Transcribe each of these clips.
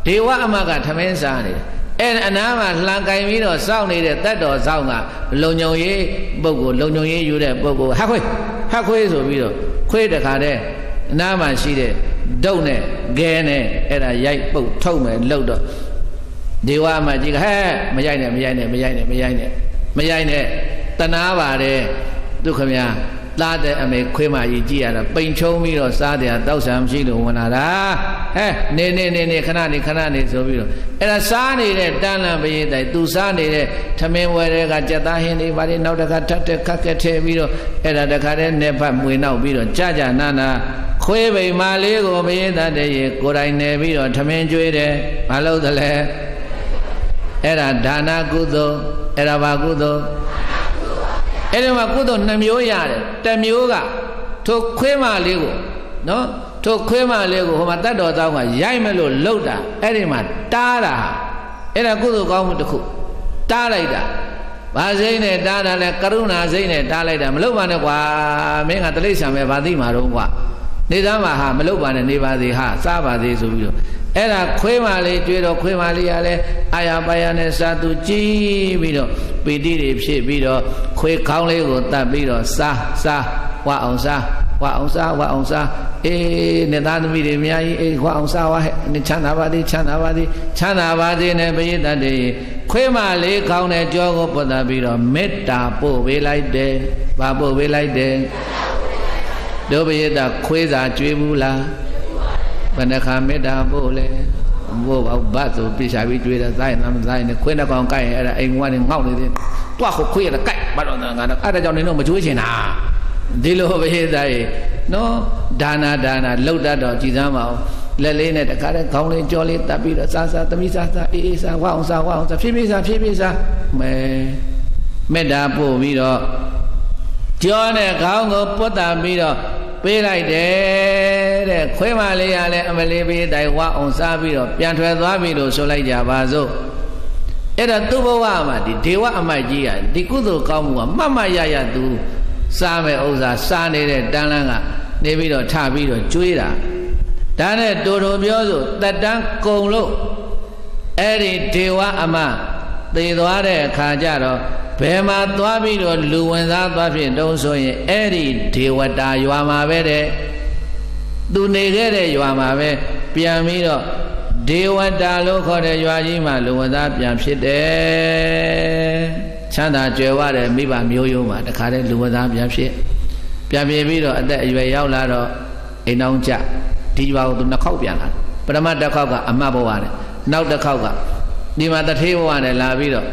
ဒေဝအမကထမင်းစားနေတယ်အနားမှာလှန်ကင်ပြီးတော့စောင့်နေတဲ့တတ်တော်ဆောင်ကလုံညုံရေးပုဂ္ဂိုလ်လုံညုံရေးယူတဲ့ပုဂ္ဂိုလ်ဟက်ခွေးဆိုပြီးတော့ခွေးတခါတဲ့အနားမှာရှိတဲ့ဒုတ်နဲ့ဂဲနဲ့အဲ့ဒါရိုက်ပုတ်ထုတ်မယ်လှုပ်တော့ဒေဝအမကြီးကဟဲ့မရိုက်နဲ့တနာပါတယ်ဒုက္ခများသားတဲ့အမေခွေးမကြီးကြည့်ရတာပိန်ချုံပြီးတော့စားတယ်တောက်ဆံမရှိလို့ဝင်လာတာဟဲ့နေခဏနေဆိုပြီးတော့အဲ့ဒါစားနေတဲ့တန်းလန်ပရိသတ်သူစားနေတဲ့ထမင်းဝဲတွေကကြက်သားဟင်းတွေပါလေနောက်တစ်ခါထပ်တဲ့ခက်ခဲထဲပြီးတော့အဲ့ဒါတခါတည်းနဲ့ဖတ်မွေနောက်ပြီးတော့ကြာနာခွေးပိန်မလေးကိုပရိသတ်တဲ့ရေကိုယ်တိုင်နေပြီးတော့ထမင်းကျွေးတယ်မလုပ်သလဲအဲ့ဒါဒါနကုသိုလ်အဲ့ဒါဘာကုသိုလ်အဲ့ဒီမှာကုသိုလ်2မျိုးရတယ်တစ်မျိုးကထိုခွေးမလေးကိုနော်ထိုခွေးမလေးကိုဟိုမှာတတ်တော်သားကရိုက်မလို့လှုပ်တာအဲ့ဒီမှာတားတာအဲ့ဒါကုသိုလ်ကောင်းမှုတစ်ခုတားလိုက်တာဘာစိမ့်နဲ့တားတာလဲကရုဏာစိမ့်နဲ့တားလိုက်တာမလုပ်ပါနဲ့ကွာမင်းကတိရစ္ဆာန်ပဲဘာသိမှာတော့ကွာနေသားမှာဟာမလုပ်ပါနဲ့နေပါသေးဟာစားပါသေးဆိုပြီးတော့အဲ့ဒါခွေးမလေးတွေ့တော့ခွေးမလေးကလည်းအာရပါရနဲ့စာသူကြည့်ပြီးတော့ပီတိတွေဖြစ်ပြီးတော့ခွေးခေါင်းလေးကိုတတ်ပြီးတော့စားဝအောင်စားအေးနေသားသမီးတွေအများကြီးအေးဝအောင်စားဝဟဲ့ချမ်းသာပါသေးနဲ့ပရိသတ်တွေခွေးမလေးခေါင်းနဲ့ကြောကိုပုတ်တတ်ပြီးတော့မေတ္တာပို့ပေးလိုက်တယ်။ဘာပို့ပေးလိုက်တယ်။ဒုပရိသတ်ခွေးစာကျွေးဘူးလားဘယ်နှခါမေတ္တာပို့လဲဘို့ဘတ်ဆိုပြချပြီးကျွေးတယ်ဇိုင်းနမ်းဇိုင်းနဲ့ခွေးနှကောင်ကိုက်ရင်အဲ့ဒါအိမ်ကနေငေါ့နေတယ်တွားခုခွေးရကိုက်ဘာလို့ငါတော့အဲ့ဒါကြောင့်နင်တို့မကျွေးချင်တာဒီလိုပရိသတ်ရေနော်ဒါနာလှုပ်တတ်တော့ကြည်စမ်းပါအောင်လက်လေးနဲ့တခါတည်းခေါင်းလေးကြောလေးတပ်ပြီးတော့စားသမီးစားအေးစားဝအောင်စားဖြည်းဖြည်းစားမေတ္တာပို့ပြီးတော့ကြောနဲ့ခေါင်းကိုပုတ်တာပြီးတော့ပေးလိုက်တယ်တဲ့ခွေးမလေးရလဲအမလေးပေးတိုင်ဝအောင်စားပြီးတော့ပြန်ထွက်သွားပြီလို့ဆိုလိုက်ကြပါစို့အဲ့ဒါသူ့ဘဝမှာဒီဒေဝအမတ်ကြီးကဒီကုသိုလ်ကောင်းမှုကမှတ်ရသူစားမဲ့ဥစ္စာစားနေတဲ့တန်းလန်းကနေပြီးတော့ထပြီးတော့ကျွေးတာဒါနဲ့တူပြောဆိုတက်တန်းကုံလို့အဲ့ဒီဒေဝအမသေသွားတဲ့အခါကျတော့ဘယ်မှာသွားပြီးတော့လူဝင်စားသွားဖြစ်တုံးဆိုရင်အဲ့ဒီဒေဝတာရွာမှာပဲတဲ့သူနေခဲ့တဲ့ရွာမှာပဲပြန်ပြီးတော့ဒေဝတာလို့ခေါ်တဲ့ရွာကြီးမှာလူဝင်စားပြန်ဖြစ်တယ်ချမ်းသာကြွယ်ဝတဲ့မိဘမျိုးရိုးမှာတခါတည်းလူဝင်စားပြန်ဖြစ်ပြီးတော့အသက်အရွယ်ရောက်လာတော့အိမ်အောင်ကြဒီရွာကိုသူ2ခေါက်ပြန်လာပထမတစ်ခေါက်ကအမတ်ဘဝနဲ့နောက်တစ်ခေါက်ကဒီမှာတထေးဘဝနဲ့လာပြီးတော့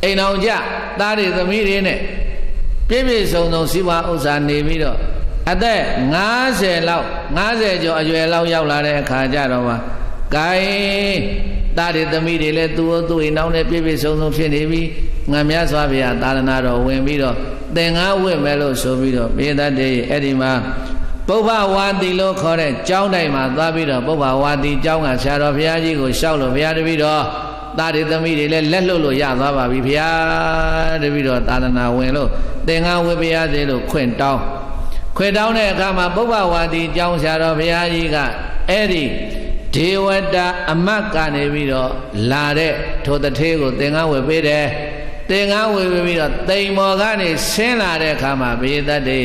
အိမ်အောင်ကြသားတွေသမီးတွေနဲ့ပြည့်စုံစီးပွားဥစ္စာနေပြီးတော့အသက်50ကျော်အရွယ်လောက်ရောက်လာတဲ့အခါကျတော့မှဂိုင်းသားတွေသမီးတွေလည်းသူ့အိမ်အောင်နဲ့ပြည့်စုံဖြစ်နေပြီငါမြတ်စွာဘုရားသာသနာတော်ဝင်ပြီးတော့သင်္ကားဝတ်မယ်လို့ဆိုပြီးတော့ပိဋကတ်တွေအဲ့ဒီမှာပုဗ္ဗဝါတိလို့ခေါ်တဲ့ကျောင်းတိုင်းမှာသွားပြီးတော့ပုဗ္ဗဝါတိကျောင်းကဆရာတော်ဘုရားကြီးကိုလျှောက်လို့ဘုရားတပည့်တော်သားတွေသမီးတွေလည်းလက်လှုပ်လို့ရသွားပါပြီဘုရားတပည့်တော်သာသနာဝင်လို့သင်္ကန်းဝတ်ပါရစေလို့ခွင့်တောင်းတဲ့အခါမှာပုဗ္ဗဝါတိကျောင်းဆရာတော်ဘုရားကြီးကအဲ့ဒီဒေဝတာအမတ်ကနေပြီးတော့လာတဲ့ထိုတထေးကိုသင်္ကန်းဝတ်ပေးတယ်သင်္ကန်းဝတ်ပြီးတော့တိမ်မော်ကနေဆင်းလာတဲ့အခါမှာဘုရားတတ်တွေ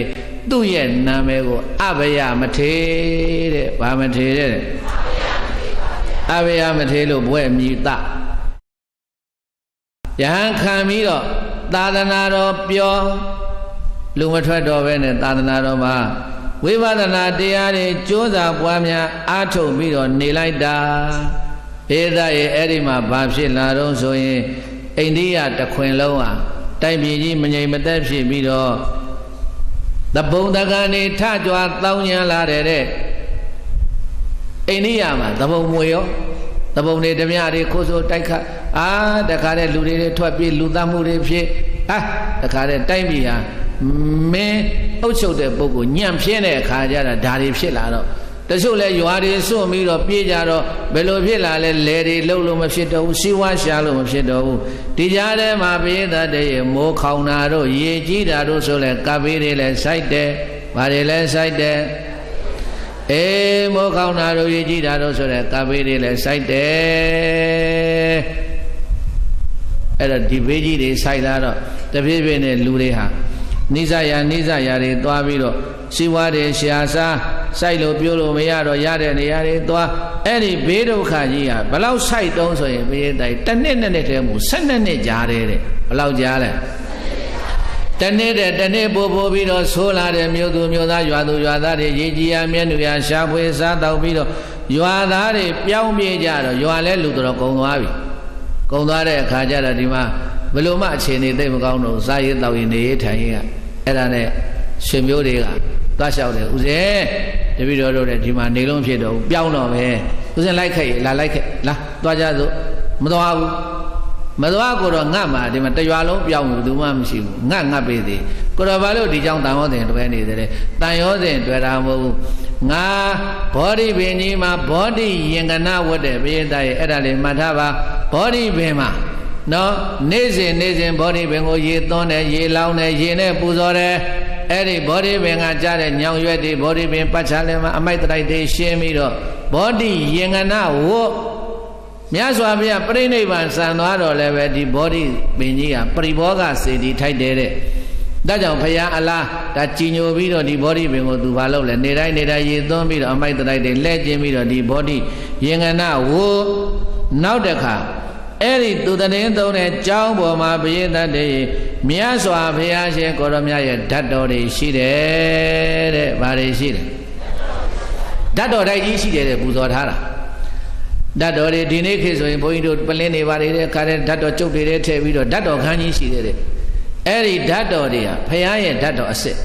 သူ့ရဲ့နာမည်ကိုအဘယမထေတဲ့ဘာမထေတဲ့အဘယမထေလို့ဘွဲ့မြည်တယဟန်ခံပြီးတော့သာသနာတော်ပြောလူမထွက်တော့ပဲနဲ့သာသနာတော်မှာဝိပဿနာတရားတွေကြိုးစားပွားများအားထုတ်ပြီးတော့နေလိုက်တာဧသရဲ့အဲ့ဒီမှာဘာဖြစ်လာတော့ဆိုရင်အိန္ဒိယတခွင်လုံးဟာတိုက်ပြည်ကြီးမငြိမ်မသက်ဖြစ်ပြီးတော့တပုံတကနေထကြွားတောင်းညံလာတဲ့အိန္ဒိယမှာတပုံမွေရောတပုံတွေဓမြတွေခိုးဆိုတိုက်ခတ်တခါတဲ့လူတွေထွက်ပြေးလူသတ်မှုတွေဖြစ်တခါတဲ့တိုင်းပြည်ဟာမင်းအုပ်ချုပ်တဲ့ပုဂ္ဂိုလ်ညံ့ပြင်းတဲ့အခါကျတော့ဒါတွေဖြစ်လာတော့တချို့လဲရွာတွေစွန့်ပြီးတော့ပြေးကြတော့ဘယ်လိုဖြစ်လာလဲလယ်တွေလှုပ်လို့မဖြစ်တော့ဘူးစီးပွားရှာလို့မဖြစ်တော့ဘူးဒီကြားထဲမှာပိဋကတ်တွေမိုးခေါင်တာတို့ရေကြီးတာတို့ဆိုလဲကပ်ပေးတွေလဲစိုက်တယ်ဘာတွေလဲစိုက်တယ်က မိုးကောင်းတာတို့ရေကြီးတာတို့ဆိုတဲ့ကာဘေးတွေလည်းစိုက်တယ်အဲ့တော့ဒီဘေးကြီးတွေစိုက်လာတော့တဖြည်းဖြည်းနဲ့လူတွေဟာနိစ္စရာတွေသွားပြီးတော့စီဝါတွေရှာစားစိုက်လို့ပြိုးလို့မရတော့ရတဲ့နေရာတွေသွားအဲ့ဒီဘေးဒုက္ခကြီးဟာဘလောက်စိုက်တုံးဆိုရင်ဘေးတိုင်တစ်နှစ်နဲ့တည်းမှ12နှစ်ကြာတယ်တဲ့ဘလောက်ကြာလဲတနေ့ပို့ပြီးတော့ဆိုးလာတဲ့မြို့သူမြို့သားရွာသူရွာသားတွေရေကြီးရမျက်နှာရရှာဖွေစားတောက်ပြီးတော့ရွာသားတွေပြောင်းပြေးကြတော့ရွာလဲလူတော်ကုံသွားပြီကုံသွားတဲ့အခါကျတော့ဒီမှာဘယ်လိုမှအခြေအနေသိမကောင်းတော့စားရည်တောက်ရည်နေရထိုင်ရည်ကအဲ့ဒါနဲ့ရှင်မျိုးတွေကသွားလျှောက်တယ်ဦးဇင်းတပည့်တော်တို့လည်းဒီမှာနေလုံးဖြစ်တော့ပြောင်းတော့ပဲဦးဇင်းလိုက်ခဲ့လာလိုက်ခဲ့လာသွားကြစို့မသွားဘူးမသွားကိုတော့ငတ်မှာဒီမှာတရွာလုံးပြောင်းဘူးသူမှမရှိဘူးငတ်ပေးသေးကိုတော့ဘာလို့ဒီကြောင့်တန်ရောစဉ်တွဲနေတယ်တန်ရောစဉ်တွဲတာမဟုတ်ဘူးငါဘောဓိပင်ကြီးမှာဘောဓိယင်္ဂနာဝတ်တဲ့ဘိယတရဲ့အဲ့ဒါလေးမှတ်ထားပါဘောဓိပင်မှာနော်နေ့စဉ်ဘောဓိပင်ကိုရေသွန်းတယ်ရေလောင်းတယ်ရေနဲ့ပူဇော်တယ်အဲ့ဒီဘောဓိပင်ကကြားတဲ့ညောင်ရွက်တွေဘောဓိပင်ပတ်ချလဲမှာအမိုက်တိုက်တွေရှင်းပြီးတော့ဘောဓိယင်္ဂနာဝတ်မြတ်စွာဘုရားပြိဋိဘံစံသွားတော့လည်းပဲဒီဘောဓိပင်ကြီးကပရိဘောဂစေတီထိုက်တယ်တဲ့ဒါကြောင့်ဘုရားအလားဒါကြည်ညိုပြီးတော့ဒီဘောဓိပင်ကိုသူဘာလုပ်လဲနေတိုင်းရေသွန်းပြီးတော့အမိုက်တိုက်တွေလဲကျင်းပြီးတော့ဒီဘောဓိယင်္ဂနာဝတ်နောက်တစ်ခါအဲ့ဒီသူတရင်သုံးတဲ့ကျောင်းပေါ်မှာဘုရားတတ်တဲ့မြတ်စွာဘုရားရှင်ကိုရောမြတ်ရဲ့ဓာတ်တော်တွေရှိတယ်တဲ့ဘာတွေရှိတယ်ဓာတ်တော်တိုက်ကြီးရှိတယ်တဲ့ပူဇော်ထားတာဓာတ်တော်တွေဒီနေ့ခေတ်ဆိုရင်ဘုန်းကြီးတို့ပလင်းနေပါလေတဲ့ခါတဲ့ဓာတ်တော်ကျုပ်တွေထဲထည့်ပြီးတော့ဓာတ်တော်ခန်းကြီးရှိတယ်တဲ့အဲ့ဒီဓာတ်တော်တွေကဘုရားရဲ့ဓာတ်တော်အစစ်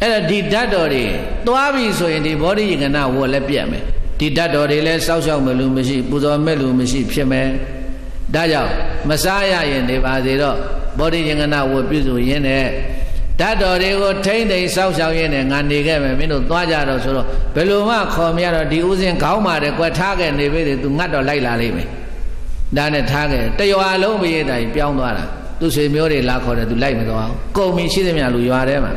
အဲ့ဒါဒီဓာတ်တော်တွေသွားပြီဆိုရင်ဒီဘောဓိယင်္ဂနာဝတ်လည်းပြတ်မယ်ဒီဓာတ်တော်တွေလည်းစောက်ရှောက်မဲ့လူမရှိပူဇော်မဲ့လူမရှိဖြစ်မယ်ဒါကြောင့်မစားရရင်နေပါသေးတော့ဘောဓိယင်္ဂနာဝတ်ပြုစုရင်းနဲ့ဓာတ်တော်တွေကိုထိမ့်သိမ့်စောက်ရှောက်ရင်းနဲ့ငါနေခဲ့မယ်မင်းတို့သွားကြတော့ဆိုတော့ဘယ်လိုမှခေါ်မရတော့ဒီဥစဉ်ခေါင်းပါတယ်ကွယ်ထားခဲ့နေပြီသူငတ်တော့လိုက်လာလိမ့်မယ်ဒါနဲ့ထားခဲ့တရွာလုံးမရေတိုင်ပြောင်းသွားတာသူဆွေမျိုးတွေလာခေါ်တယ်သူလိုက်မသွားဘူးကုံမီရှိသမျှလူရွာထဲမှာ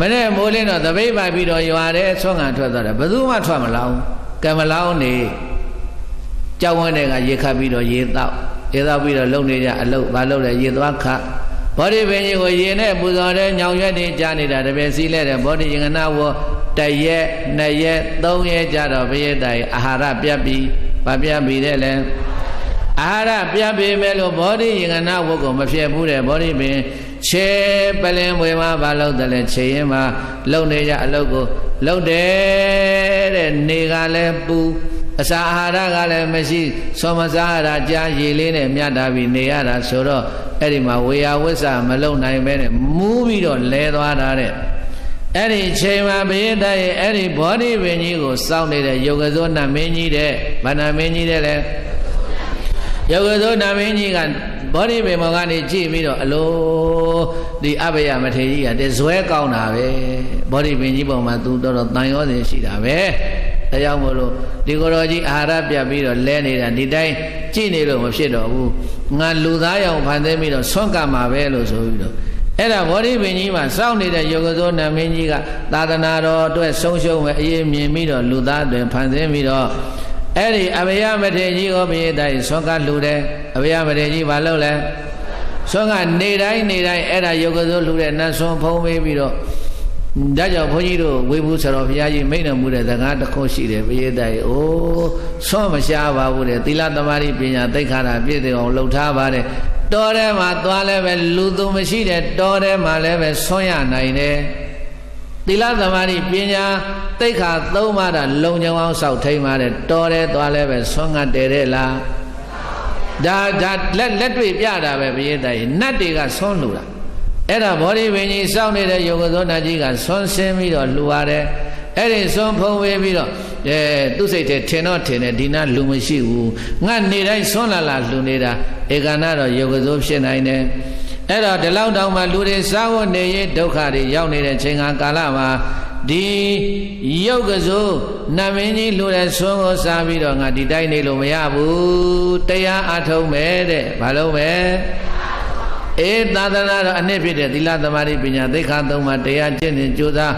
မနေ့မိုးလင်းတော့သပိတ်ပိုက်ပြီးတော့ရွာထဲဆွမ်းငံထွက်သွားတယ်ဘယ်သူမှထွက်မလောင်းကံမလောင်းနေကြောက်ဝန်းတွေကရေခတ်ပြီးတော့ရေတောက်ပြီးတော့လုံနေကြအလုတ်ဘာလို့လဲရေသွားခတ်ဘောဓိပင်ကြီးကိုရေနဲ့ပူဇော်တဲ့ညောင်ရွက်တွေကြားနေတာတပည့်စီးလဲတဲ့ဘောဓိယင်္ဂနာဝတရက်နှစ်ရက်သုံးရက်ကြတော့ဘုရားတိုင်အာဟာရပြတ်ပြီးဘာပြတ်ပြီးတဲ့လဲအာဟာရပြတ်ပြီးမဲ့လို့ဘောဓိယင်္ဂနာဝကိုမဖြစ်ဘူးတဲ့ဘောဓိပင်ခြေပလင်မွေမှာဘာလို့တယ်လဲခြေရင်မှာလုံနေကြအလုတ်ကိုလုံတယ်တဲ့နေကလည်းပူအစာအာဟာရကလည်းမရှိသောမစားရတာကြားရည်လေးနဲ့မြတ်တာပြီးနေရတာဆိုတော့အဲ့ဒီမှာဝေယဝိဆမလုံနိုင်ပဲနဲ့မူးပြီးတော့လဲသွားတာတဲ့အဲ့ဒီချိန်မှာဘုရားတရဲ့အဲ့ဒီဘောဓိပင်ကြီးကိုစောင့်နေတဲ့ယုတ်ကသောနတ်မင်းကြီးတဲ့ဗန္နာမင်းကြီးတဲ့လေယုတ်ကသောနတ်မင်းကြီးကဘောဓိပင်ပေါ်ကနေကြည့်ပြီးတော့အလိုဒီအဘယမထေရကြီးကတဇွဲကောင်းတာပဲဘောဓိပင်ကြီးပေါ်မှာသူတော်တန်ရောစဉ်ရှိတာပဲဒါကြောင့်မို့လို့ဒီကိုယ်တော်ကြီးအာဟာရပြတ်ပြီးတော့လဲနေတာဒီတိုင်းကြည့်နေလို့မဖြစ်တော့ဘူးငါလူသားရောင်ဖန်သိပြီးတော့ဆွန့်ကပ်မှာပဲလို့ဆိုပြီးတော့အဲ့ဒါဘောဓိပင်ကြီးမှာစောင့်နေတဲ့ယုတ်ကသောနတ်မင်းကြီးကသာသနာတော်အတွက်ဆုံးရှုံးမဲ့အရေးမြင်ပြီးတော့လူသားတွေဖန်သိပြီးတော့အဲ့ဒီအဘယမထေရကြီးကိုဘုရားတိုင်ဆွန့်ကပ်လူတယ်အဘယမထေရကြီးဘာလုပ်လဲဆွန့်ကနေတိုင်းအဲ့ဒါယုတ်ကသောလူတဲ့နတ်ဆွန့်ဖုံးပေးပြီးတော့ဒါကြောင့်ဘုန်းကြီးတို့ဝေဘူးဆိုတော့ဘုရားကြီးမိန့်တော်မူတဲ့စကားတစ်ခုရှိတယ်ဘုရားတိုင်အိုးဆွန့်မရှားပါဘူးတဲ့သီလသမာဓိပညာသိက္ခာပြည့်စုံအောင်လှုပ်ထားပါတယ်တောထဲမှာသွားလဲပဲလူသူမရှိတဲ့တောထဲမှာလည်းပဲဆွန့်ရနိုင်တယ်သီလသမာဓိပညာသိက္ခာသုံးပါးတာလုံခြုံအောင်စောင့်ထိန်ပါတယ်တောထဲသွားလဲပဲဆွန့်ငတ်တယ်တဲ့လားဒါလက်တွေ့ပြတာပဲဘုရားတိုင်နတ်တွေကဆွန့်လူတာအဲ့ဒါဘောဓိပင်ကြီးစောင့်နေတဲ့ယုတ်ကသောနတ်ကြီးကဆွန်းဆင်းပြီးတော့လှူရတယ်အဲ့ဒီဆွန်းဖုံးဝေးပြီးတော့သူ့စိတ်ထဲထင်တော့ထင်တယ်ဒီနာလူမရှိဘူးငါနေတိုင်းဆွန်းလာလှူနေတာဧကနာတော့ယုတ်ကသောဖြစ်နိုင်တယ်အဲ့တော့ဒီလောက်တောင်မှလူတွေစားဝတ်နေရေးဒုက္ခတွေရောက်နေတဲ့ချိန်ကာလမှာဒီယုတ်ကသောနတ်မင်းကြီးလှူတဲ့ဆွန်းကိုစားပြီးတော့ငါဒီတိုင်းနေလို့မရဘူးတရားအထုံးမယ်တဲ့ဘာလို့ပဲသာသနာတော်အနှစ်ဖြစ်တဲ့သီလသမာဓိပညာသိက္ခာသုံးပါးတရားကျင့်ကြံကြိုးစား